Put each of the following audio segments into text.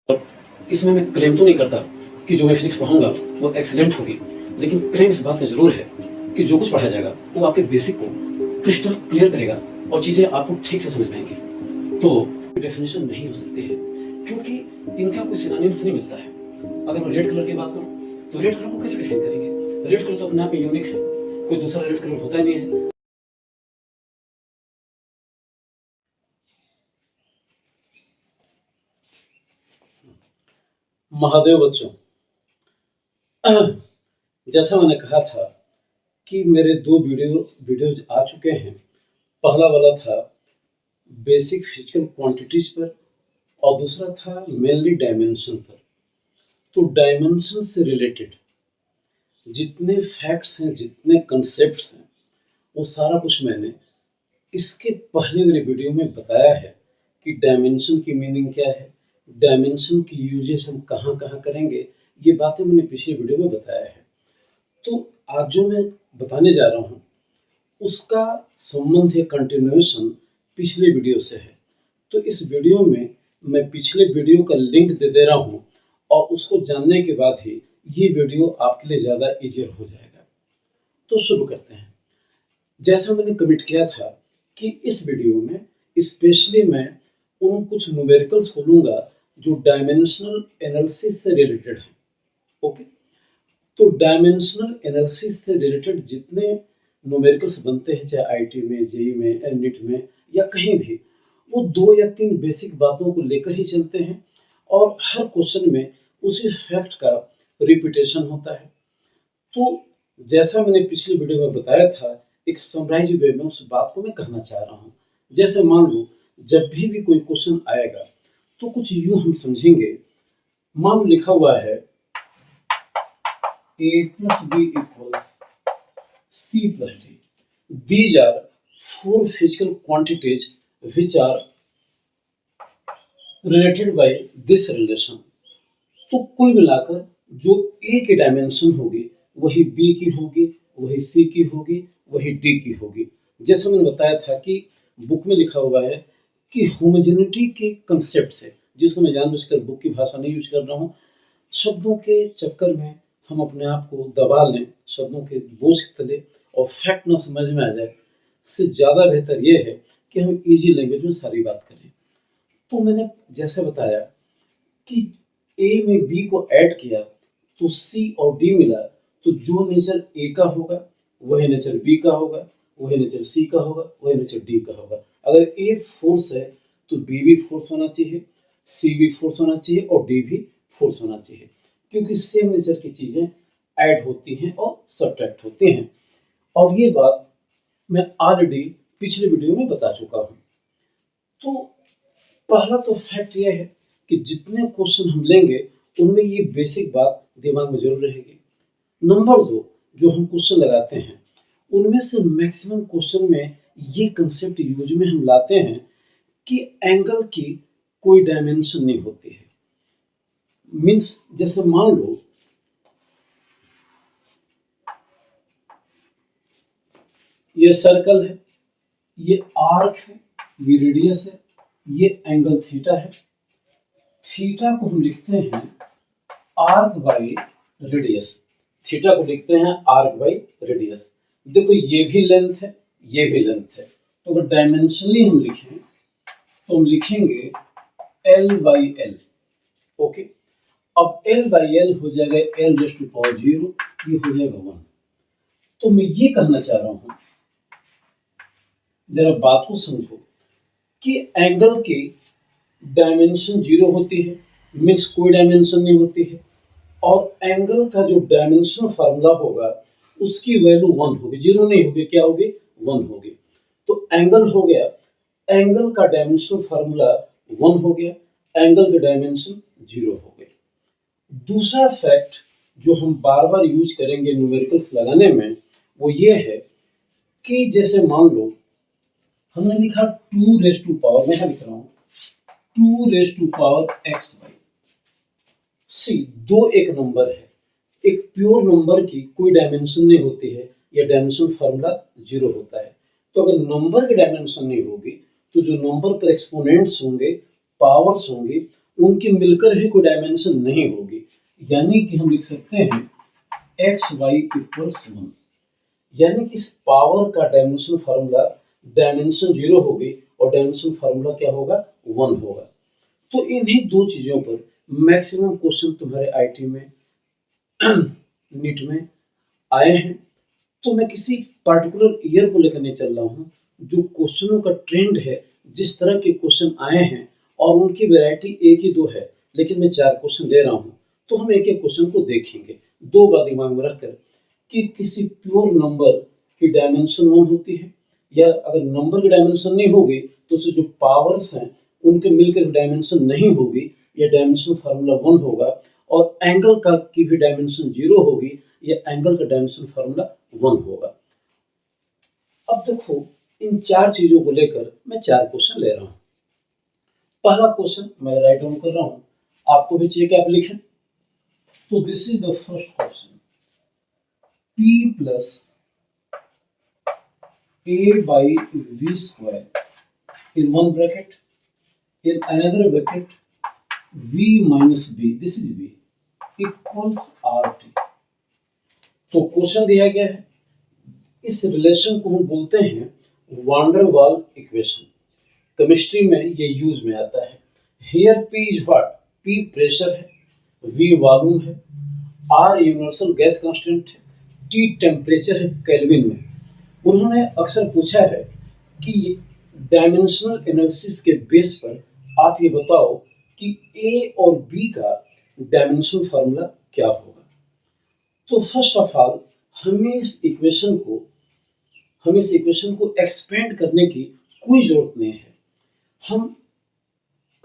इसमें मैं क्लेम तो नहीं करता कि जो मैं फिजिक्स पढ़ाऊंगा वो एक्सीलेंट होगी, लेकिन क्लेम इस बात में ज़रूर है कि जो कुछ पढ़ाया जाएगा वो आपके बेसिक को क्रिस्टल क्लियर करेगा और चीज़ें आपको ठीक से समझ में आएंगी। तो डेफिनेशन नहीं हो सकती है क्योंकि इनका कोई सिनोनिम्स नहीं मिलता है। अगर मैं रेड कलर की बात करूँ तो रेड कलर को कैसे डिफाइन करेंगे? रेड कलर तो अपने आप में यूनिक है, कोई दूसरा रेड कलर होता ही नहीं है। महादेव बच्चों, जैसा मैंने कहा था कि मेरे दो वीडियोज आ चुके हैं। पहला वाला था बेसिक फिजिकल क्वांटिटीज पर और दूसरा था मेनली डायमेंशन पर। तो डायमेंशन से रिलेटेड जितने फैक्ट्स हैं, जितने कंसेप्ट्स हैं, वो सारा कुछ मैंने इसके पहले वाले वीडियो में बताया है कि डायमेंशन की मीनिंग क्या है, डायमेंशन की यूजेस हम कहाँ कहाँ करेंगे। ये बातें मैंने पिछले वीडियो में बताया है। तो आज जो मैं बताने जा रहा हूँ उसका संबंध है, कंटिन्यूएशन पिछले वीडियो से है। तो इस वीडियो में मैं पिछले वीडियो का लिंक दे दे रहा हूँ और उसको जानने के बाद ही ये वीडियो आपके लिए ज़्यादा ईजियर हो जाएगा। तो शुरू करते हैं। जैसा मैंने कमिट किया था कि इस वीडियो में स्पेशली मैं उन कुछ न्यूमेरिकल्स को लूँगा जो डायमेंशनल एनालिसिस से रिलेटेड है। ओके, तो डायमेंशनल एनालिसिस से रिलेटेड जितने न्यूमेरिकल्स बनते हैं, चाहे आईटी में, जेई में, एननीट में या कहीं भी, वो 2 या 3 बेसिक बातों को लेकर ही चलते हैं और हर क्वेश्चन में उसी फैक्ट का रिपीटेशन होता है। तो जैसा मैंने पिछले वीडियो में बताया था, एक समराइज वे में उस बात को मैं कहना चाह रहा हूँ। जैसे मान लो जब भी कोई क्वेश्चन आएगा तो कुछ यूँ हम समझेंगे। मान लो लिखा हुआ है a plus b equals c plus d. These are 4 physical quantities which are related by this relation. तो कुल मिलाकर जो a की डायमेंशन होगी वही b की होगी, वही c की होगी, वही d की होगी। जैसे मैंने बताया था कि बुक में लिखा हुआ है कि होमोजेनिटी के कंसेप्ट से, जिसको मैं जानबूझकर बुक की भाषा नहीं यूज कर रहा हूँ, शब्दों के चक्कर में हम अपने आप को दबा लें, शब्दों के बोझ के तले, और फैक्ट ना समझ में आ जाए, इससे ज़्यादा बेहतर ये है कि हम इजी लैंग्वेज में सारी बात करें। तो मैंने जैसे बताया कि ए में बी को ऐड किया तो सी और डी मिला, तो जो नेचर ए का होगा वही नेचर बी का होगा, वही नेचर सी का होगा, वही नेचर डी का होगा। अगर ए फोर्स है तो बी भी फोर्स होना चाहिए, सी भी फोर्स होना चाहिए और डी भी फोर्स होना चाहिए, क्योंकि सेम नेचर की चीज़ें ऐड होती हैं और सब्ट्रैक्ट होती हैं। और ये बात मैं ऑलरेडी पिछले वीडियो में बता चुका हूँ। तो पहला तो फैक्ट ये है कि जितने क्वेश्चन हम लेंगे उनमें ये बेसिक बात दिमाग में जरूर रहेगी। नंबर 2, जो हम क्वेश्चन लगाते हैं उनमें से मैक्सिमम क्वेश्चन में ये कंसेप्ट यूज में हम लाते हैं कि एंगल की कोई डायमेंशन नहीं होती है। मीन्स जैसे मान लो ये सर्कल है, ये आर्क है, ये रेडियस है, ये एंगल थीटा है। थीटा को हम लिखते हैं आर्क बाई रेडियस, थीटा को लिखते हैं आर्क बाई रेडियस। देखो ये भी लेंथ है, ये भी लेंथ है, तो अगर डायमेंशनली हम लिखें तो हम लिखेंगे L बाई एल। ओके, अब L बाई एल हो जाएगा L रेज़ टू पावर 0, ये हो जाएगा 1। तो मैं ये कहना चाह रहा हूं, जरा बात को समझो कि एंगल की डायमेंशन 0 होती है, मीन्स कोई डायमेंशन नहीं होती है, और एंगल का जो डायमेंशन फार्मूला होगा उसकी वैल्यू 1 होगी, 0 नहीं होगी, क्या होगी? 1 होगी। तो एंगल हो गया, एंगल का डायमेंशन फार्मूला 1 हो गया, एंगल का डायमेंशन 0 हो गया। दूसरा फैक्ट जो हम बार बार यूज करेंगे न्यूमेरिकल्स लगाने में वो ये है कि जैसे मान लो हमने लिखा 2 रेज़ टू पावर, मैं यहाँ लिख रहा हूँ 2 raise to power x by c. दो एक नंबर है, एक प्योर नंबर की कोई डायमेंशन नहीं होती है, या डायमेंशन फार्मूला 0 होता है। तो अगर नंबर की डायमेंशन नहीं होगी तो जो नंबर पर एक्सपोनेंट्स होंगे, पावर्स होंगे, उनकी मिलकर भी कोई डायमेंशन नहीं होगी, यानी कि हम लिख सकते हैं एक्स वाई इक्वल्स 1, यानी कि इस पावर का डायमेंशन फार्मूला डायमेंशन 0 होगी और डायमेंशन फार्मूला क्या होगा 1 होगा। तो इन्हीं दो चीज़ों पर मैक्सिमम क्वेश्चन तुम्हारे आईटी में नीट में आए हैं। तो मैं किसी पर्टिकुलर ईयर को लेकर नहीं चल रहा हूँ, जो क्वेश्चनों का ट्रेंड है, जिस तरह के क्वेश्चन आए हैं और उनकी वैरायटी एक ही दो है, लेकिन मैं 4 क्वेश्चन ले रहा हूँ, तो हम एक एक क्वेश्चन को देखेंगे 2 बार दिमाग में रखकर कि किसी प्योर नंबर की डायमेंशन 1 होती है, या अगर नंबर की डायमेंशन नहीं होगी तो उससे जो पावर्स हैं उनके मिलकर डायमेंशन नहीं होगी, या डायमेंशन फार्मूला 1 होगा, और एंगल का की भी डायमेंशन 0 होगी, या एंगल का डायमेंशन फार्मूला 1 होगा। अब देखो, इन 4 चीजों को लेकर मैं 4 क्वेश्चन ले रहा हूं। पहला क्वेश्चन मैं राइट डाउन कर रहा हूं, आपको भी चाहिए कि आप लिखें। तो this is the first question, p plus a by v square in one bracket, in another bracket v minus b, this is v, equals rt। तो क्वेश्चन दिया गया है, इस रिलेशन को हम बोलते हैं वान डेर वाल इक्वेशन। केमिस्ट्री में ये यूज में आता है। Here P is what, P pressure है, वी वॉल्यूम है, आर यूनिवर्सल गैस कांस्टेंट है, टी टेम्परेचर है केल्विन में। उन्होंने अक्सर पूछा है कि डायमेंशनल एनालिसिस के बेस पर आप ये बताओ कि ए और बी का डायमेंशनल फार्मूला क्या होगा। तो फर्स्ट ऑफ ऑल हमें इस इक्वेशन को एक्सपेंड करने की कोई जरूरत नहीं है। हम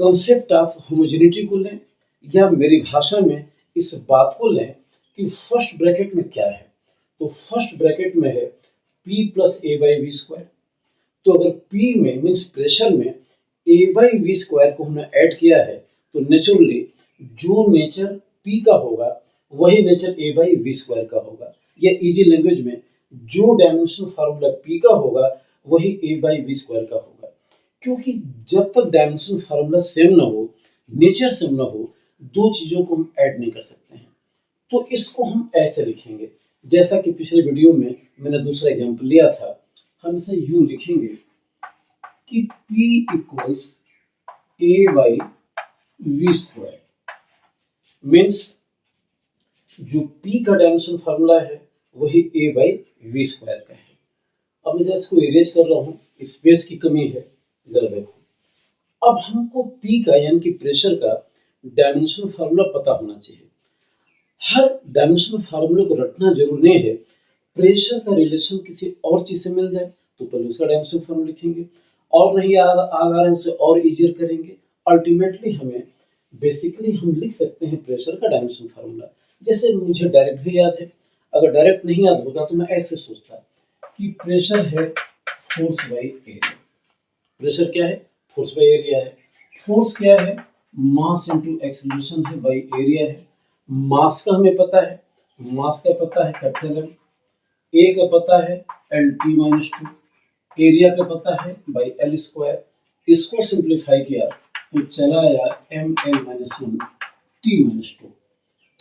कंसेप्ट ऑफ होमोजेनिटी को लें, या मेरी भाषा में इस बात को लें कि फर्स्ट ब्रैकेट में क्या है। तो फर्स्ट ब्रैकेट में है P plus a by v square. तो अगर P में मीन्स प्रेशर में ए बाई वी स्क्वायर को हमने ऐड किया है, तो नेचुरली जो नेचर P का होगा वही nature a by v square का होगा, या इजी लैंग्वेज में जो डायमेंशनल फार्मूला P का होगा वही ए बाई वी स्क्वायर का होगा। क्योंकि जब तक डायमेंशनल फार्मूला सेम ना हो, नेचर सेम ना हो, दो चीज़ों को हम ऐड नहीं कर सकते हैं। तो इसको हम ऐसे लिखेंगे, जैसा कि पिछले वीडियो में मैंने दूसरा एग्जाम्पल लिया था। हम इसे यूं लिखेंगे कि P equals a by v square, means जो P का डायमेंशन फार्मूला है वही ए बाई वी स्क्वायर का है। अब मैं इसको इरेज कर रहा हूँ, स्पेस की कमी है, जरा देखो। अब हमको P का यानी कि प्रेशर का डायमेंशनल फार्मूला पता होना चाहिए। हर डायमेंशनल फार्मूले को रटना जरूरी नहीं है। प्रेशर का रिलेशन किसी और चीज से मिल जाए तो पहले उसका डायमेंशनल फार्मूला लिखेंगे, और नहीं आ रहा है उसे और इजियर करेंगे। अल्टीमेटली हमें बेसिकली हम लिख सकते हैं प्रेशर का डायमेंशनल फार्मूला। जैसे मुझे डायरेक्ट भी याद है, अगर डायरेक्ट नहीं याद होता तो मैं ऐसे सोचता कि प्रेशर है फोर्स बाई एरिया। प्रेशर क्या है, फोर्स बाई एरिया है। फोर्स क्या है, मास इनटू एक्सीलरेशन है बाई एरिया है। मास का हमें पता है, मास का पता है कैपिटल एम, ए का पता है L T minus two, area का पता है बाई एल स्क्वायर। इसको सिंप्लीफाई किया तो चला आया M L minus one T minus two.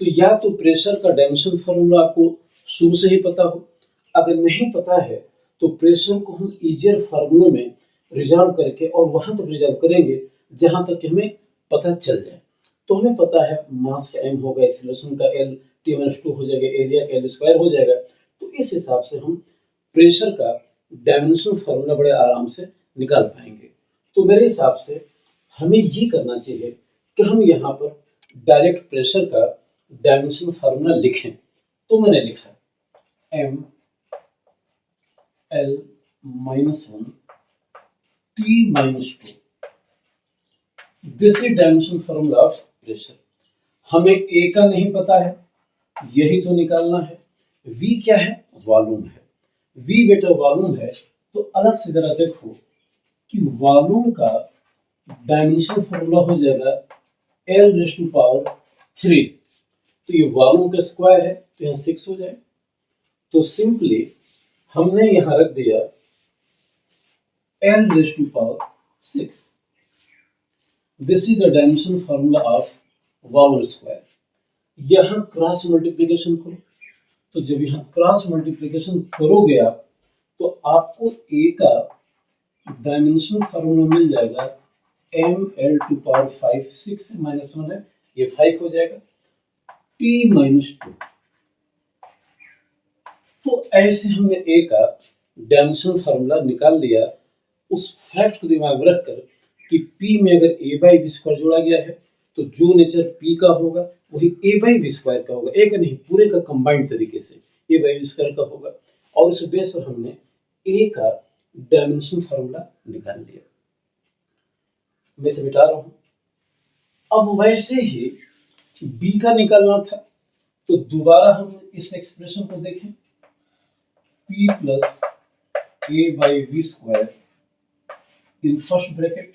तो या तो प्रेशर का डायमेंशन फार्मूला आपको शुरू से ही पता हो, अगर नहीं पता है तो प्रेशर को हम इजियर फार्मूले में रिजॉल्व करके और वहां तक रिजॉल्व करेंगे जहां तक हमें पता चल जाए। तो हमें पता है मास का एम होगा, एक्सीलरेशन का एल टी माइनस टू हो जाएगा, एरिया का एल स्क्वायर हो जाएगा। तो इस हिसाब से हम प्रेशर का डायमेंशनल फार्मूला बड़े आराम से निकाल पाएंगे। तो मेरे हिसाब से हमें ये करना चाहिए कि हम यहाँ पर डायरेक्ट प्रेशर का डायमेंशनल फार्मूला लिखें। तो मैंने लिखा M L minus one T minus two, this is dimensional formula of pressure. हमें ए का नहीं पता है, यही तो निकालना है। वी क्या है, वॉल्यूम है। वी बेटा वॉल्यूम है, तो अलग से जरा देखो कि वॉल्यूम का डायमेंशनल फार्मूला हो जाएगा एल रेज़ टू पावर 3। तो ये वॉल्यूम का स्क्वायर है तो यहाँ 6 हो जाए। तो सिंपली हमने यहाँ रख दिया L raise to power 6। This is the dimension formula of volume square. यहाँ क्रॉस मल्टीप्लिकेशन करो, तो जब यहाँ क्रॉस मल्टीप्लिकेशन करोगे आप, तो आपको ए का डायमेंशन फार्मूला मिल जाएगा ml⁵, 6 से -1 है, ये 5 हो जाएगा, t-2। तो ऐसे हमने ए का डायमेंशन फार्मूला निकाल लिया, उस फैक्ट को दिमाग में रखकर कि p में अगर a/v² जोड़ा गया है तो जो नेचर p का होगा वही a/v² का होगा, एक नहीं पूरे का कंबाइंड तरीके से a/v² का होगा। और इस बेस पर हमने a का डायमेंशन फार्मूला निकाल लिया। मैं इसे मिटा रहा हूं। अब वैसे ही b का निकालना था, तो दोबारा हम इस एक्सप्रेशन को देखें, p + a/v² in first bracket,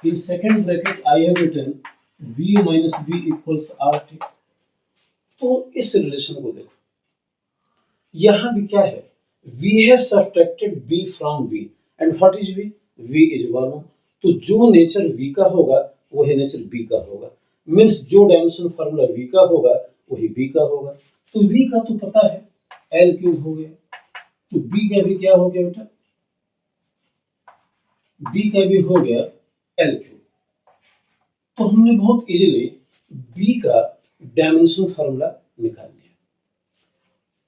in second bracket I have written v - b = RT। तो इस रिलेशन को देखो, यहां भी क्या है, we have subtracted b from v and what is v? v is volume. तो जो नेचर v का होगा वही नेचर b का होगा, मीन्स जो डायमेंशन फार्मूला v का होगा वही b का होगा। तो v का तो पता है L³ हो गया, तो b का भी क्या हो गया बेटा, b का भी हो गया L³। तो हमने बहुत इजीली b का डायमेंशन फार्मूला निकाल लिया।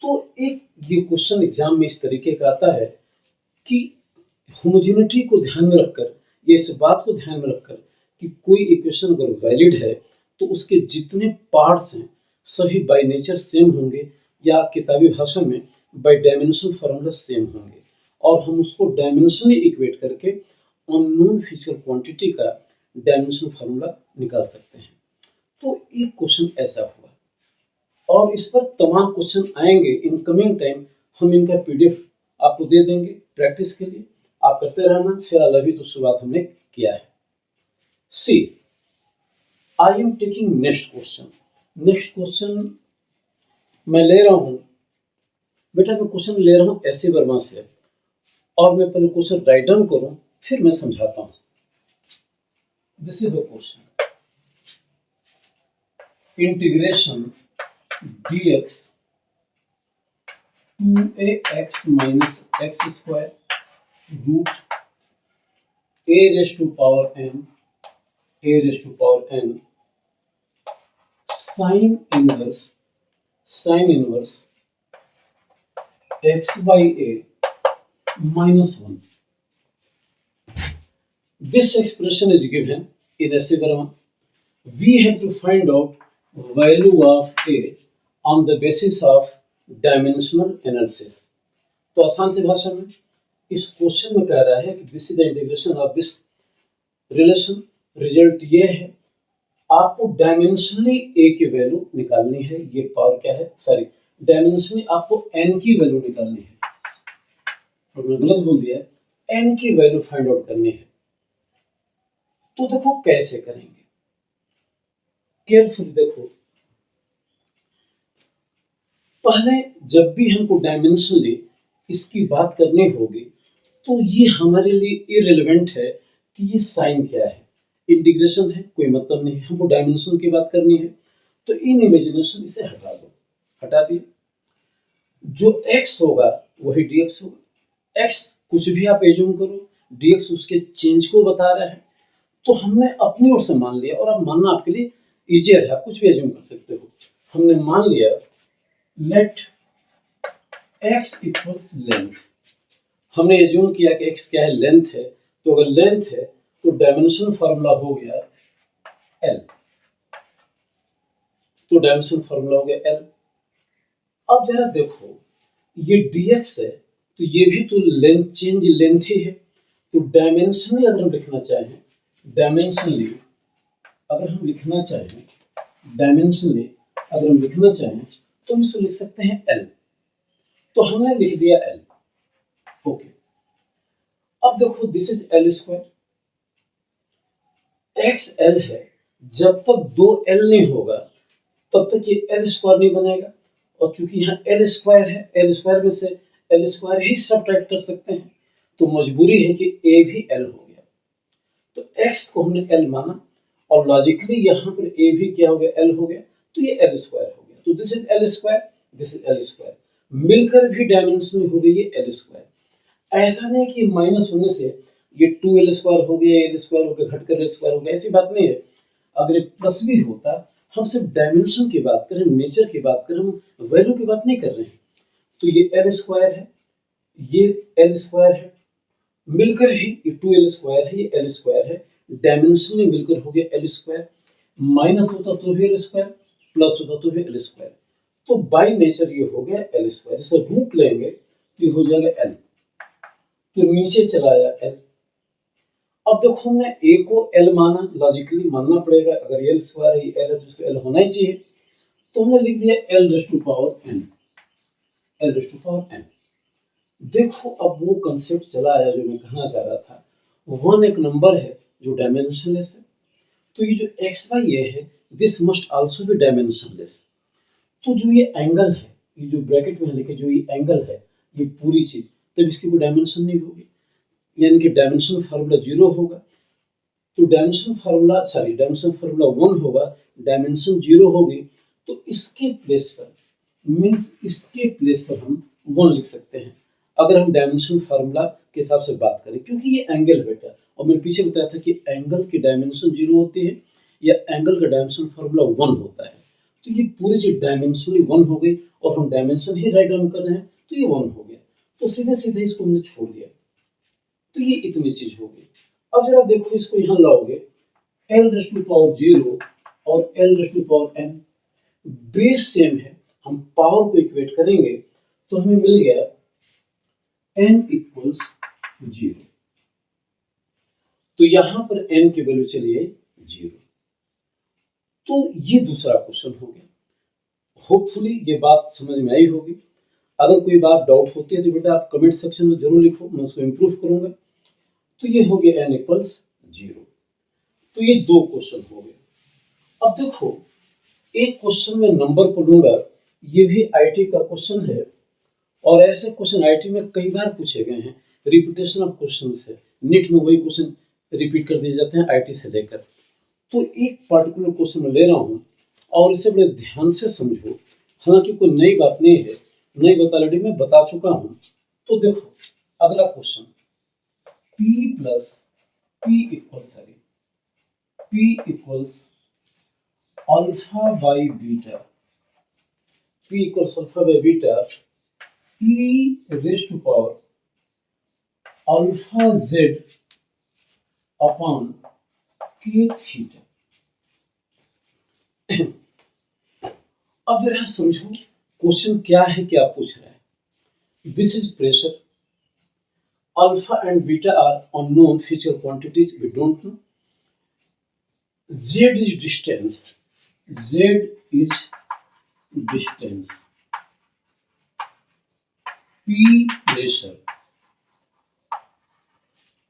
तो एक ये क्वेश्चन एग्जाम में इस तरीके का आता है कि होमोजेनिटी को ध्यान में रखकर, ये इस बात को ध्यान में रखकर कि कोई इक्वेशन अगर वैलिड है तो उसके जितने पार्ट्स हैं सभी बाय नेचर सेम होंगे, या किताबी भाषा में बाय डायमेंशन फार्मूला सेम होंगे, और हम उसको डायमेंशनली इक्वेट करके अननोन फिजिकल क्वांटिटी का डायमेंशन फार्मूला निकाल सकते हैं। तो एक क्वेश्चन ऐसा हुआ, और इस पर तमाम क्वेश्चन आएंगे इन कमिंग टाइम। हम इनका पीडीएफ आपको दे देंगे प्रैक्टिस के लिए, आप करते रहना। फिर अभी तो शुरुआत हमने किया है। See, I am taking next question. Next question मैं ले रहा हूं बेटा, मैं क्वेश्चन ले रहा हूं ऐसे वर्मा से, और मैं पहले क्वेश्चन राइट डाउन करूं फिर मैं समझाता हूं। This is the question, integration dx 2ax - x² root a⁴n sine inverse x/a -1। This expression is given in essay Verma. We have to find out value of a on the basis of dimensional analysis. तो आसान सी भाषा में इस question में कह रहा है कि this is the integration of this relation. Result ये है, आपको डायमेंशनली ए की वैल्यू निकालनी है। ये पावर क्या है, सॉरी, डायमेंशनली आपको एन की वैल्यू निकालनी है, और मैं गलत बोल दिया, एन की वैल्यू फाइंड आउट करनी है। तो देखो कैसे करेंगे, केयरफुली देखो। पहले जब भी हमको डायमेंशनली इसकी बात करनी होगी तो ये हमारे लिए इररिलेवेंट है कि ये साइन क्या है, इंटीग्रेशन है, कोई मतलब नहीं है, हमको डायमेंशन की बात करनी है। तो इन इमेजिनेशन इसे हटा दो, हटा दिए। जो x होगा वही dx होगा। x कुछ भी आप एज्यूम करो, dx उसके चेंज को बता रहा है। तो हमने अपनी ओर से मान लिया, और अब मानना आपके लिए इजियर है, आप कुछ भी एज्यूम कर सकते हो। हमने मान लिया लेट x इक्वल्स लेंथ। हमने एज्यूम किया कि x क्या है, लेंथ है। तो अगर लेंथ है तो डायमेंशन फार्मूला हो गया l, तो डायमेंशन फार्मूला हो गया l। अब जरा देखो, ये dx है तो ये भी तो लेंथ, चेंज लेंथ ही है। तो डायमेंशनली अगर हम लिखना चाहें, डायमेंशनली अगर हम लिखना चाहें, डायमेंशनली अगर हम लिखना चाहें तो हम इसको लिख सकते हैं l। तो हमने लिख दिया l, ओके। अब देखो this is l², x l है। जब तक 2l नहीं होगा तब तक ये l² नहीं बनेगा, और चूंकि यहाँ l² है, l² में से l² ही सब्ट्रैक्ट कर सकते हैं, तो मजबूरी है कि a भी l हो गया। तो x को हमने l माना और लॉजिकली यहाँ पर a भी क्या हो गया, l हो गया, तो ये l स्क्वायर हो गया। तो this is l square, this is l square, मिलकर भी डायमेंशन हो गई है l स्क्वायर। ऐसा नहीं कि माइनस होने से ये 2l स्क्वायर हो गया, l स्क्वायर हो गया, घटकर l स्क्वायर हो गया, ऐसी बात नहीं है। अगर ये प्लस भी होता, हम सिर्फ डायमेंशन की बात करें, नेचर की बात करें, हम वैल्यू की बात नहीं कर रहे हैं। तो ये l स्क्वायर है, ये l स्क्वायर है, मिलकर ही ये 2l स्क्वायर है, ये l स्क्वायर है, डायमेंशन में मिलकर हो गया l स्क्वायर। माइनस होता तो भी l स्क्वायर, प्लस होता तो भी l स्क्वायर। तो बाय नेचर ये हो गया l स्क्वायर। इसे रूट लेंगे तो ये हो जाएगा l, तो नीचे चला आया l। अब देखो हमने a को l माना, लॉजिकली मानना पड़ेगा, अगर l स्क्वायर है, l है तो इसको l होना ही चाहिए। तो हमने लिख दिया l raise to power n, l raise to power n। देखो अब वो कंसेप्ट चला आया जो मैं कहना चाह रहा था। वन एक नंबर है जो डायमेंशनलेस है, तो ये जो एक्स वाई ये है, this must also be dimensionless. तो जो ये एंगल है, ये जो ब्रैकेट में लिखे जो ये एंगल है, ये पूरी चीज, तब इसकी कोई डायमेंशन नहीं होगी, यानी कि डायमेंशन फार्मूला जीरो होगा। तो डायमेंशन फार्मूला वन होगा, डायमेंशन जीरो होगी, तो इसके प्लेस पर मीन्स इसके प्लेस पर हम वन लिख सकते हैं अगर हम डायमेंशन फार्मूला के हिसाब से बात करें, क्योंकि ये एंगल बेटा, और मैंने पीछे बताया था कि एंगल की डायमेंशन जीरो होती है या एंगल का डायमेंशन फार्मूला वन होता है। तो ये पूरी चीज डायमेंशन ही वन हो गई और हम डायमेंशन ही राइट डाउन कर रहे हैं, तो ये वन हो गया। तो सीधे सीधे इसको हमने छोड़ दिया, तो ये इतनी चीज हो गई। अब जरा देखो इसको यहाँ लाओगे, L raise to power zero और L raise to power n, base same है, हम पावर को इक्वेट करेंगे तो हमें मिल गया n इक्वल्स जीरो। तो यहां पर n की वैल्यू चलिए जीरो। तो ये दूसरा क्वेश्चन हो गया। होपफुली ये बात समझ में आई होगी। अगर कोई बात डाउट होती है तो बेटा आप कमेंट सेक्शन में जरूर लिखो, मैं उसको इम्प्रूव करूंगा। तो ये हो गया n इक्वल्स जीरो। तो ये दो क्वेश्चन हो गए। अब देखो एक क्वेश्चन में नंबर को लूंगा, ये भी आईटी का क्वेश्चन है और ऐसे क्वेश्चन आईटी में कई बार पूछे गए हैं, रिपीटेशन ऑफ क्वेश्चंस है, नीट में वही क्वेश्चन रिपीट कर दिए जाते हैं आईटी से लेकर। तो एक पर्टिकुलर क्वेश्चन मैं ले रहा हूँ और इसे बड़े ध्यान से समझो, हालांकि कोई नई बात नहीं है, नई बात ऑलरेडी मैं बता चुका हूँ। तो देखो अगला question, p plus p equals alpha by beta, p equals alpha by beta e raise to power alpha z upon k theta. अब जरा समझो क्वेश्चन क्या है, क्या पूछ रहा है। This is pressure, alpha and beta are unknown future quantities, we don't know. z is distance, z is distance, p pressure,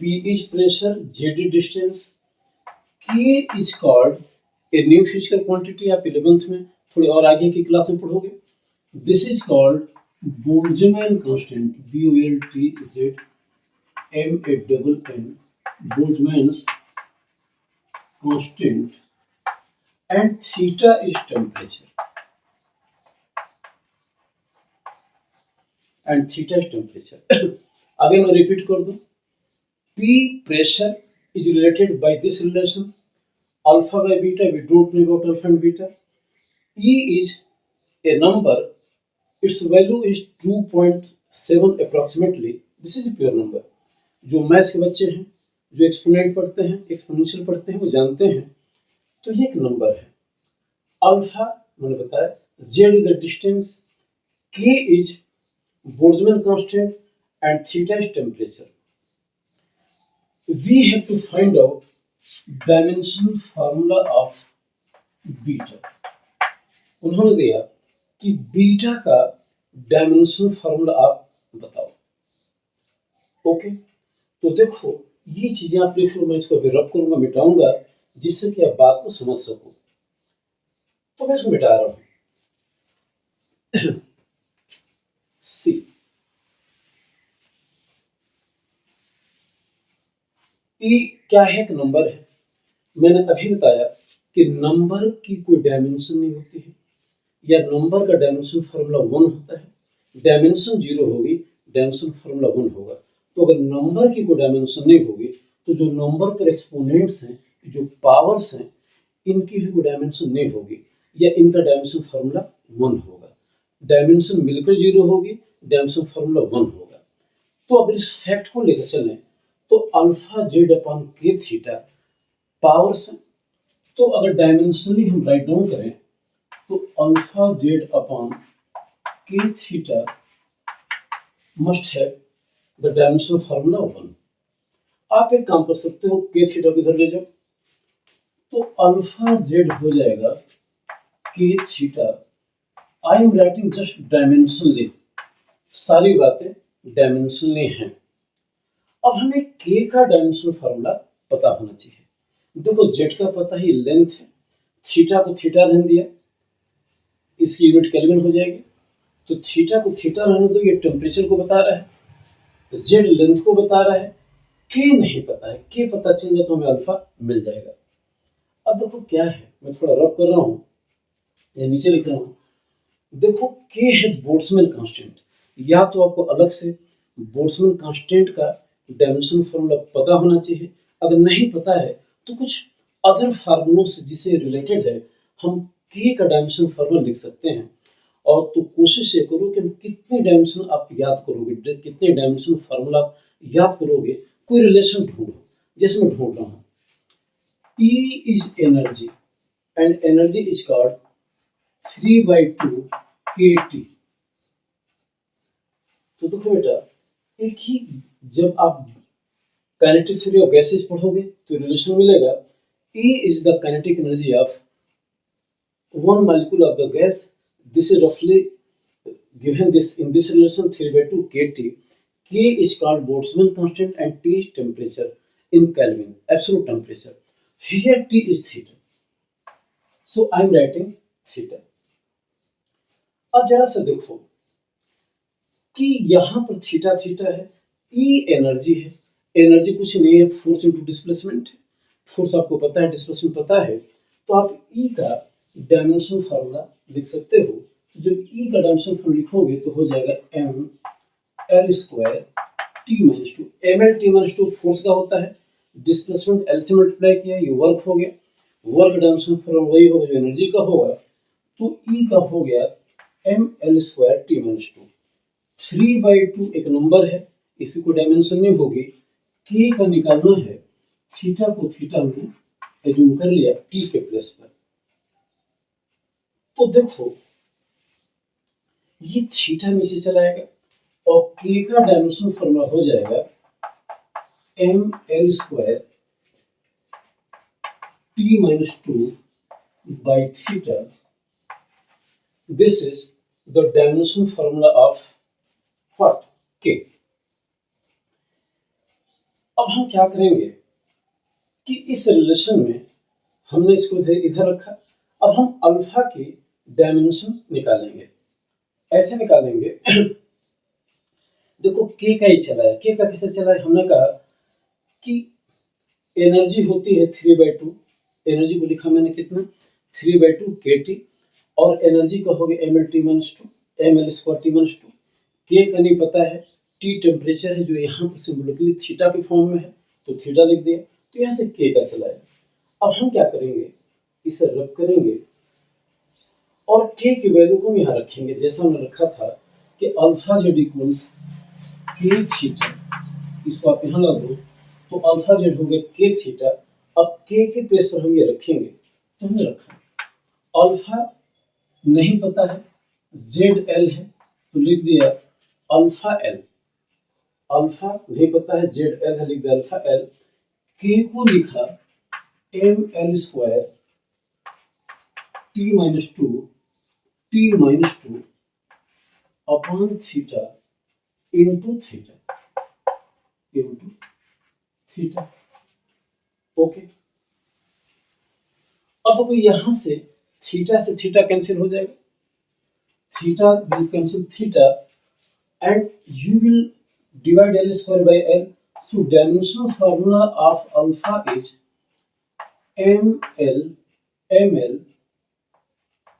p is pressure, z is distance, k is called a new physical quantity। आप 11th में थोड़ी और आगे की class में पढ़ोगे। This is called Boltzmann constant, BOLTZMANN, Boltzmann's constant, and theta is temperature, again मैं repeat कर दूं, P pressure is related by this relation, alpha by beta, we don't know about alpha and beta. E is a number, its value is 2.7 approximately, this is a pure number। जो maths के बच्चे हैं, जो exponent पढ़ते हैं, exponential पढ़ते हैं, वो जानते हैं। तो ये एक नंबर है, अल्फा मैंने बताया, z is the distance, k is Boltzmann constant and theta is temperature। We have to find out dimensional formula of beta. उन्होंने दिया कि बीटा का डायमेंशनल फार्मूला आप बताओ। ओके, तो देखो ये चीजें आप लिख लो, मैं इसको अभी रब करूंगा, मिटाऊंगा, जिससे कि आप बात को समझ सको। तो मैं इसको मिटा रहा हूं। सी ई क्या है? एक नंबर है। मैंने अभी बताया कि नंबर की कोई डायमेंशन नहीं होती है, या नंबर का डायमेंशन फार्मूला 1 होता है। डायमेंशन 0 होगी, डायमेंशन फार्मूला 1 होगा। तो अगर नंबर की कोई डायमेंशन नहीं होगी, तो जो नंबर पर एक्सपोनेंट्स हैं, जो पावर्स हैं, इनकी भी कोई डायमेंशन नहीं होगी, या इनका डायमेंशन फार्मूला 1 होगा। डायमेंशन मिलकर 0 होगी, डायमेंशन फार्मूला 1 होगा। तो अगर इस फैक्ट को लेकर चलें, तो अल्फा जेड अपॉन के थीटा पावर्स हैं। तो अगर डायमेंशनली हम राइट डाउन करें, तो अल्फा जेड अपॉन के थीटा मस्ट है द डायमेंशन फार्मूला 1। आप एक काम कर सकते हो, के थीटा को इधर ले जाओ, तो अल्फा जेड हो जाएगा के theta. I am writing just dimensionally, सारी बातें डायमेंशनली हैं। अब हमें के का डायमेंशनल फार्मूला पता होना चाहिए। देखो, जेड का पता ही लेंथ है, थीटा को थीटा रहने दिया, इसकी यूनिट केल्विन हो जाएगी। तो थीटा को थीटा रहने दो, ये टेम्परेचर को बता रहा है, जेड लेंथ को बता रहा है, के नहीं पता है। के पता चल जाए तो हमें अल्फा मिल जाएगा। अब देखो क्या है, मैं थोड़ा रब कर रहा हूं, या नीचे लिख रहा हूं। देखो, के है बोल्ट्जमैन कांस्टेंट। या तो आपको अलग से बोल्ट्जमैन कांस्टेंट का डायमेंशन फार्मूला पता होना चाहिए। अगर नहीं पता है तो कुछ अदर फार्मूलों से जिसे रिलेटेड है, हम के का डायमेंशन फार्मूला लिख सकते हैं। और तो कोशिश ये करो कि कितने डायमेंशन आप याद करोगे, कितने डायमेंशन फार्मूला आप याद करोगे, कोई रिलेशन ढूंढो। जैसे मैं ढूंढ रहा हूँ, E is energy and energy is called 3/2 kT। तो देखो बेटा, एक ही जब आप काइनेटिक थ्योरी ऑफ गैसेस पढ़ोगे तो रिलेशन मिलेगा। E is the kinetic energy of one molecule of the gas. This is roughly given this in this relation 3/2 kT. K is called Boltzmann constant and T is temperature in Kelvin, absolute temperature. Here T is theta. So I am writing theta. अब जरा सा देखो कि यहाँ पर theta theta है, ई energy है। Energy कुछ नहीं है, फोर्स इनटू डिस्प्लेसमेंट है। फोर्स आपको पता है, डिस्प्लेसमेंट पता है, तो आप ई का डायमेंशन फार्मूला लिख सकते हो। जब ई का डायमेंशन फार्मूला लिखोगे तो हो जाएगा M L square T minus two. M L T minus two force का होता है, डिस्प्लेसमेंट एल से मल्टीप्लाई किया, ये वर्क हो गया। वर्क डायमेंशन फार्मूला वही होगा जो एनर्जी का होगा, तो ई का हो गया M L square T minus two. 3/2 एक नंबर है, इसकी कोई डायमेंशन नहीं होगी। के का निकालना है, थीटा को थीटा में एज्यूम कर लिया टी के प्लेस पर। तो देखो, ये थीटा नीचे चला आएगा और के का डायमेंशन फॉर्मूला हो जाएगा M L square T minus two by theta. This is the dimension formula of what? K. अब हम क्या करेंगे कि इस रिलेशन में हमने इसको इधर रखा। अब हम अल्फा की डायमेंशन निकालेंगे, ऐसे निकालेंगे। देखो, के का ही चला है। के का कैसे चला है? हमने कहा कि एनर्जी होती है 3/2। एनर्जी को लिखा मैंने कितना? 3/2 kT। और एनर्जी का हो गया ml t minus two, ml square t minus two. के का नहीं पता है, टी टेम्परेचर है जो यहाँ पर सिंबॉलिकली थीटा के फॉर्म में है, तो थीटा लिख दिया। तो यहाँ से के का चला है। अब हम क्या करेंगे, इसे रब करेंगे और के की वैल्यू को यहाँ रखेंगे, जैसा हमने रखा था कि अल्फा जेड इक्वल्स के थीटा। इसको आप यहाँ लगा दो, तो अल्फा जेड हो गया के थीटा। अब के प्लेस पर हम ये रखेंगे, तो हमने रखा अल्फा नहीं पता है, जेड एल है, तो लिख दिया अल्फा एल। अल्फा नहीं पता है, जेड एल है, लिख दिया अल्फा एल। के को लिखा M L square T minus two upon theta into theta. Okay. अब देखो, यहां से थीटा कैंसिल हो जाएगा, theta will cancel theta and you will divide L square by L. So dimensional formula of alpha is ml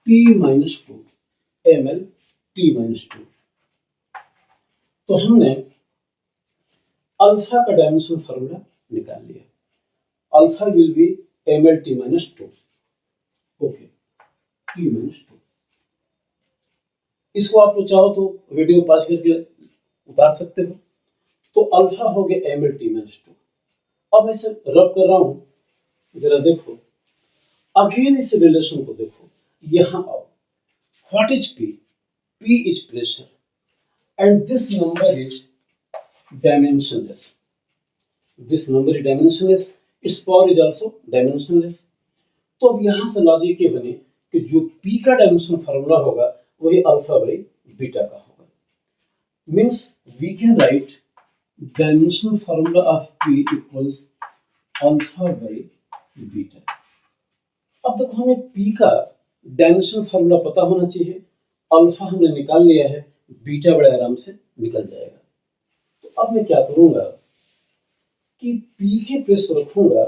t minus 2 ml t minus 2। तो हमने alpha का dimensional formula निकाल लिया। Alpha will be ml t minus 2। Okay, t minus 2। इसको आप लोग चाहो तो वीडियो पॉज करके उतार सकते हो। तो अल्फा हो गया ml t minus 2। अब मैं इसे रब कर रहा हूं, जरा देखो अगेन इस रिलेशन को देखो, यहां आओ। What is P? P is pressure and this number is dimensionless. This number is dimensionless, it's power is also dimensionless. तो अब यहां से लॉजिक ये बने कि जो पी का डायमेंशनल फार्मूला होगा वही अल्फा बाई बीटा का होगा। Means we can write dimensional formula of P equals alpha by beta. अब देखो हमें पी का डायमेंशनल फार्मूला पता होना चाहिए। अल्फा हमने निकाल लिया है, बीटा बड़े आराम से निकल जाएगा। तो अब मैं क्या करूंगा कि पी के प्लेस को रखूंगा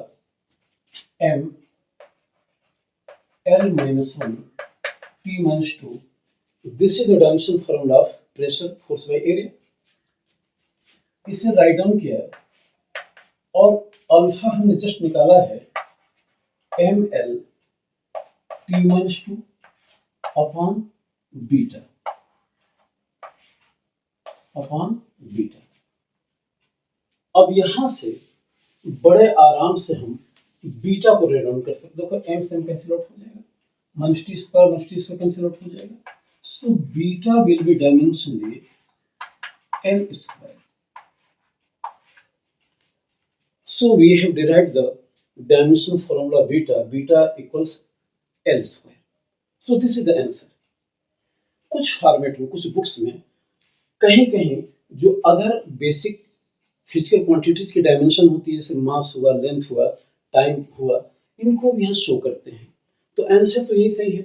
M L minus 1 T minus 2। This is the dimensional formula of pressure force by area. इसे राइट डाउन किया और अल्फा हमने जस्ट निकाला है M L T minus 2 upon beta upon beta. अब यहां से बड़े आराम से हम बीटा को राइट डाउन कर सकते। देखो एम से एम कैंसिल आउट हो जाएगा, minus T square cancel out हो जाएगा। So beta will be dimensionally L square. So we have derived the dimensional formula beta equals L square. So this is the answer. कुछ format में, कुछ books में कहीं कहीं जो अदर बेसिक फिजिकल क्वांटिटीज की डायमेंशन होती है, जैसे मास हुआ, लेंथ हुआ, टाइम हुआ, इनको भी यहाँ शो करते हैं। तो आंसर तो यही सही है,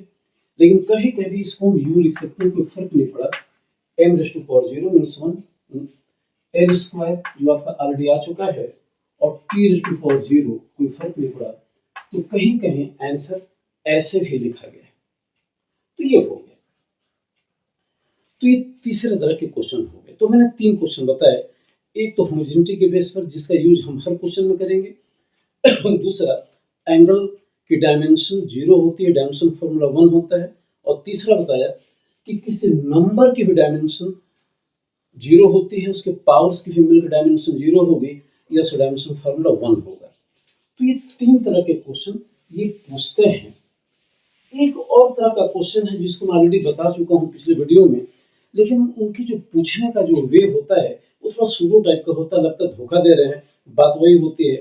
लेकिन कहीं कहीं इसको हम यू लिख सकते हैं, कोई फर्क नहीं पड़ा। m raise to power 0 means 1 L square जो आपका ऑलरेडी आ चुका है, और t रेज़ टू पावर 0 कोई फर्क नहीं पड़ा। तो कहीं कहीं आंसर ऐसे भी लिखा गया है। तो ये हो गया। तो ये तीसरे तरह के क्वेश्चन हो गए। तो मैंने 3 क्वेश्चन बताए। एक तो होमोजेनिटी के बेस पर, जिसका यूज हम हर क्वेश्चन में करेंगे। दूसरा, एंगल की डायमेंशन 0 होती है, डायमेंशन फॉर्मूला 1 होता है। और तीसरा बताया कि किसी नंबर की भी डायमेंशन 0 होती है, उसके पावर्स की भी मिलकर डायमेंशन 0 होगी, या उसका डायमेंशन फार्मूला 1 होगा। तो ये 3 तरह के क्वेश्चन ये पूछते हैं। एक और तरह का क्वेश्चन है जिसको मैं ऑलरेडी बता चुका हूँ पिछले वीडियो में, लेकिन उनकी जो पूछने का जो वे होता है वो थोड़ा सूडो टाइप का होता है, लगता है धोखा दे रहे हैं, बात वही होती है।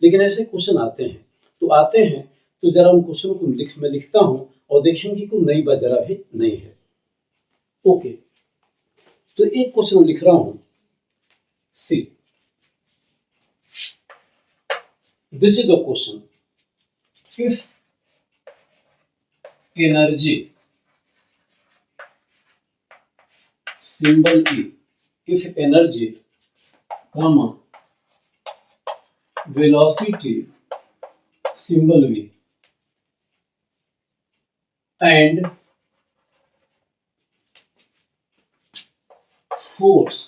लेकिन ऐसे क्वेश्चन आते हैं, तो जरा उन क्वेश्चन को मैं लिखता हूँ और देखेंगे कि नई बात जरा भी नहीं है। ओके, तो एक क्वेश्चन लिख रहा हूँ, सी this is the question: if energy symbol E, if energy comma velocity symbol V and force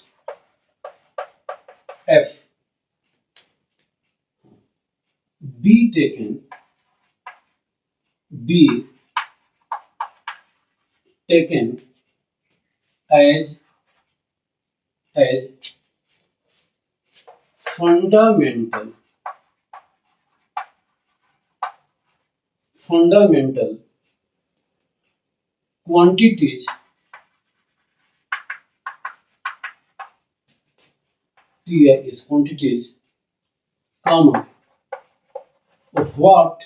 F be taken as fundamental quantities Ti is quantities, comma, what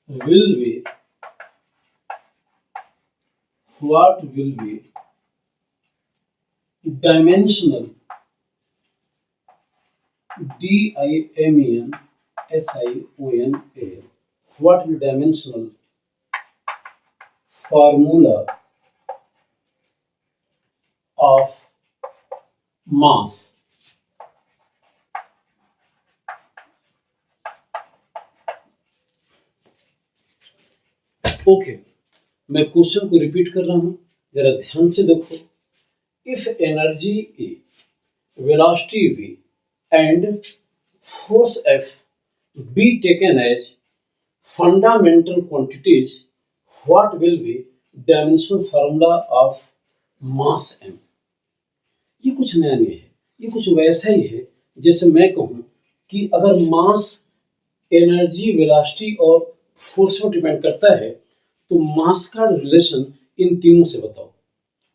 will be dimensional dimensional what will dimensional formula of mass okay, मैं question को repeat कर रहा हूं, जरा ध्यान से देखो। If energy E, velocity V and force F be taken as fundamental quantities, what will be dimensional formula of mass m? ये कुछ नया नहीं है, ये कुछ वैसा ही है जैसे मैं कहूँ कि अगर मास एनर्जी, वेलोसिटी और फोर्स पर डिपेंड करता है तो मास का रिलेशन इन तीनों से बताओ,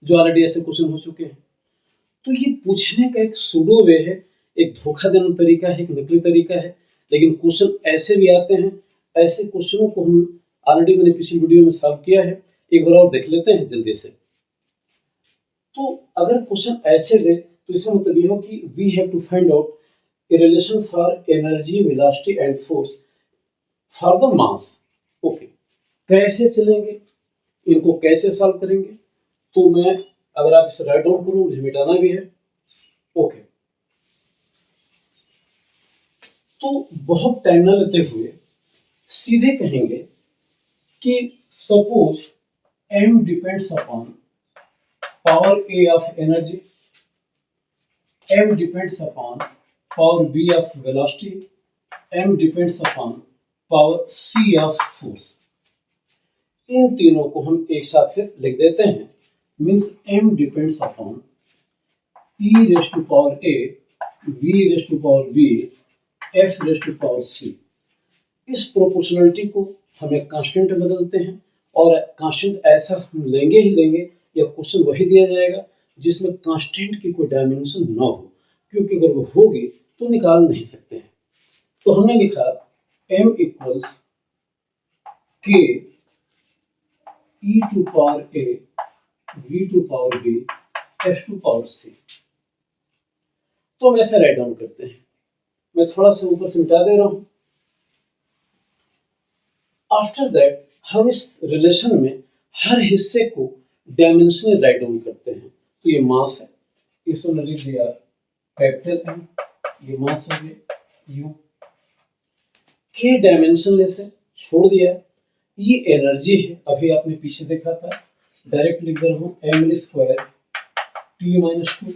जो ऑलरेडी ऐसे क्वेश्चन हो चुके हैं। तो ये पूछने का एक सूडो वे है, एक धोखा देना तरीका है, एक नकली तरीका है, लेकिन क्वेश्चन ऐसे भी आते हैं। ऐसे क्वेश्चनों को हम ऑलरेडी मैंने पिछली वीडियो में सॉल्व किया है, एक बार और देख लेते हैं जल्दी से। तो अगर क्वेश्चन ऐसे दे तो इसका मतलब ये हो कि we have to find out a relation for energy, velocity and force for the mass. Okay, कैसे चलेंगे, इनको कैसे सॉल्व करेंगे? तो मैं, अगर आप इसे राइट डाउन करूं, मुझे मिटाना भी है। ओके, तो बहुत टाइम न लेते हुए सीधे कहेंगे कि suppose m depends upon power a of energy, m depends upon power b of velocity, m depends upon power c of force. इन तीनों को हम एक साथ फिर लिख देते हैं। Means m depends upon e raise to power a, v raise to power b, f raise to power c। इस प्रोपोर्शनलिटी को हम एक कांस्टेंट में बदलते हैं, और कांस्टेंट ऐसा हम लेंगे ही लेंगे, या क्वेश्चन वही दिया जाएगा जिसमें कांस्टेंट की कोई डायमेंशन ना हो, क्योंकि अगर वो होगी तो निकाल नहीं सकते हैं। तो हमने लिखा m equals k e to power a, v to power b, f to power c। तो हम ऐसे राइट डाउन करते हैं। मैं थोड़ा सा ऊपर से मिटा दे रहा हूं। आफ्टर दैट हम इस रिलेशन में हर हिस्से को डायमेंशनली राइट डाउन करते हैं। तो ये मास है, इसको लिख दिया कैपिटल M, ये मास हो गया U। के डायमेंशनलेस है, छोड़ दिया। ये एनर्जी है, अभी आपने पीछे देखा था, डायरेक्ट लिख रहा हूँ ml square t minus 2।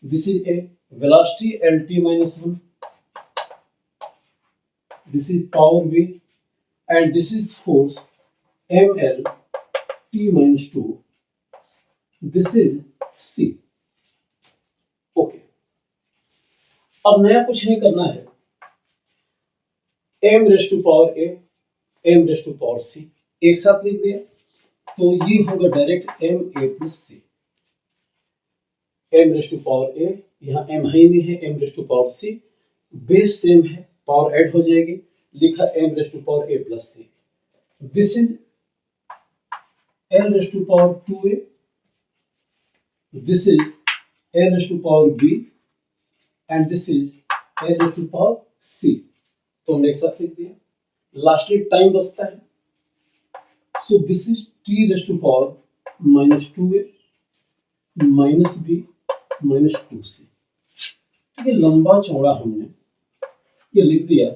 This is a velocity lt minus 1, this is power V, and this is force ml t minus 2, this is c। Okay, अब नया कुछ नहीं करना है। m raise to power a, m raise to power c एक साथ लिख दिया, तो ये होगा direct m a plus c। m raise to power a, यहाँ m है ही नहीं है, m raise to power c, base same है, पावर ऐड हो जाएगी, लिखा m raise to power a plus c। This is l raise to power 2a, this is l raise to power b, and this is l raise to power c। तो हमने एक साथ लिख दिया, lastly time बचता है। So this is t raise to power minus 2a minus b minus 2c। तो ये लंबा चौड़ा हमने ये लिख दिया,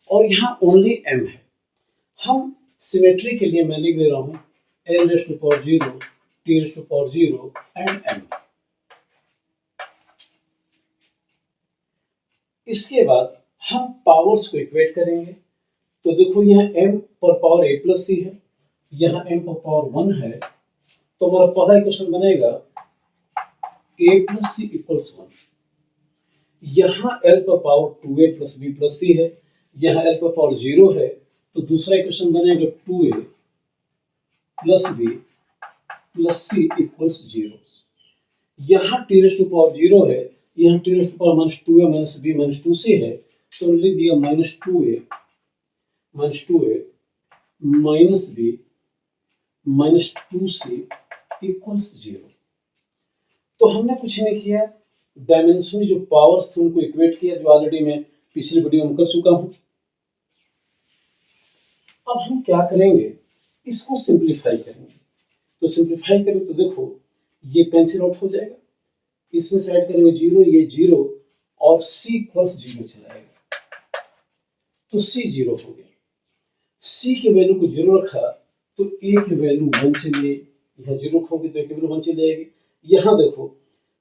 और यहाँ ओनली m है। हम सिमेट्री के लिए मैं लिख दे रहा हूँ l raise to power 0, t raise to power 0 and m। इसके बाद हम पावर्स को इक्वेट करेंगे। तो देखो यहाँ m पर पावर a प्लस c है, यहाँ m पर पावर 1 है, तो हमारा पहला इक्वेशन बनेगा a प्लस c इक्वल्स 1। यहाँ l पर power 2a plus b plus c है, यहाँ l पर पावर 0 है, तो दूसरा इक्वेशन बनेगा 2a plus b plus c equals 0। यहाँ t रेज टू पावर 0 है, यहाँ t raise to power minus 2a minus b minus 2c है, तो लिख दिया minus 2a minus b minus 2c equals 0। तो हमने कुछ नहीं किया, डायमेंशनली जो पावर्स थे उनको इक्वेट किया, जो ऑलरेडी मैं पिछली वीडियो में कर चुका हूं। अब हम क्या करेंगे, इसको सिंप्लीफाई करेंगे। तो सिंप्लीफाई करें तो देखो ये कैंसिल आउट हो जाएगा, इसमें से ऐड करेंगे 0, ये 0, और c इक्वल्स 0 चला आएगा, तो c 0 हो गया। सी की वैल्यू को 0 रखा तो ए की वैल्यू 1 चली, यहाँ 0 रखोगे तो ए की वैल्यू 1 चली जाएगी। यहाँ देखो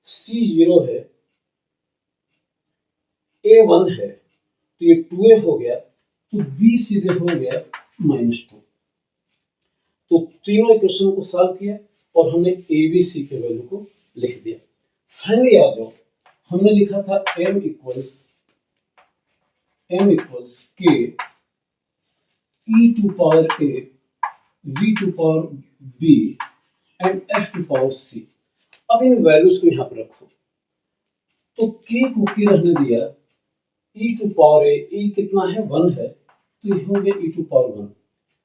सी 0 है, ए 1 है, तो ये 2a हो गया, तो बी सीधे हो गया -2। तो तीनों इक्वेशन को सॉल्व किया और हमने ए बी सी के वैल्यू को लिख दिया। फाइनली आ जाओ, हमने लिखा था m equals k e to power a v to power b and f to power c। अब इन वैल्यूज को यहाँ पर रखो, तो k को k रहने दिया, e to power a, e कितना है 1 है, तो ये हो गया e टू पावर 1,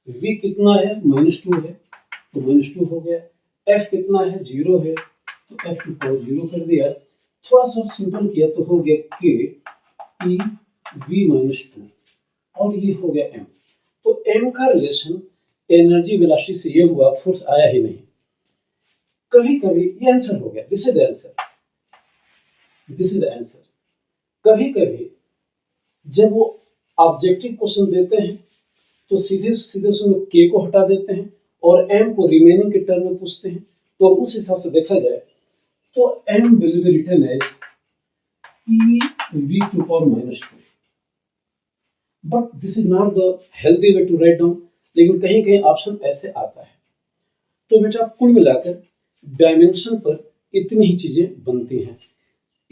v कितना है -2 है, तो -2 हो गया, f कितना है 0 है, तो f टू पावर 0 कर दिया। थोड़ा सा सिंपल किया तो हो गया k e v -2 और ये हो गया m। तो m का रिलेशन एनर्जी वेलोसिटी से ये हुआ, फोर्स आया ही नहीं। कभी कभी ये आंसर हो गया, this is the answer, this is the answer. कभी कभी जब वो ऑब्जेक्टिव क्वेश्चन देते हैं तो सीधे सीधे उसमें k को हटा देते हैं और m को रिमेनिंग के टर्म में पूछते हैं, तो उस हिसाब से देखा जाए तो m will be written as e v to power -2, but this is not the healthy way to write down, लेकिन कहीं कहीं ऑप्शन ऐसे आता है। तो बेटा कुल मिलाकर डायमेंशन पर इतनी ही चीजें बनती हैं,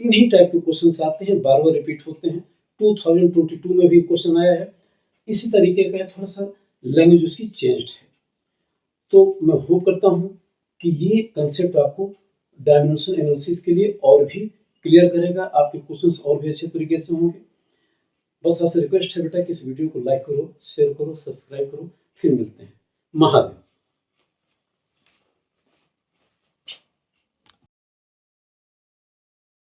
इन्हीं टाइप के क्वेश्चंस आते हैं, बार बार रिपीट होते हैं। 2022 में भी क्वेश्चन आया है इसी तरीके का, थोड़ा सा लैंग्वेज उसकी चेंज्ड है। तो मैं होप करता हूँ कि ये कंसेप्ट आपको डायमेंशन एनालिसिस के लिए और भी क्लियर करेगा, आपके क्वेश्चंस और भी अच्छे तरीके से होंगे। बस आपसे रिक्वेस्ट है बेटा कि इस वीडियो को लाइक करो, शेयर करो, सब्सक्राइब करो। फिर मिलते हैं। महादेव।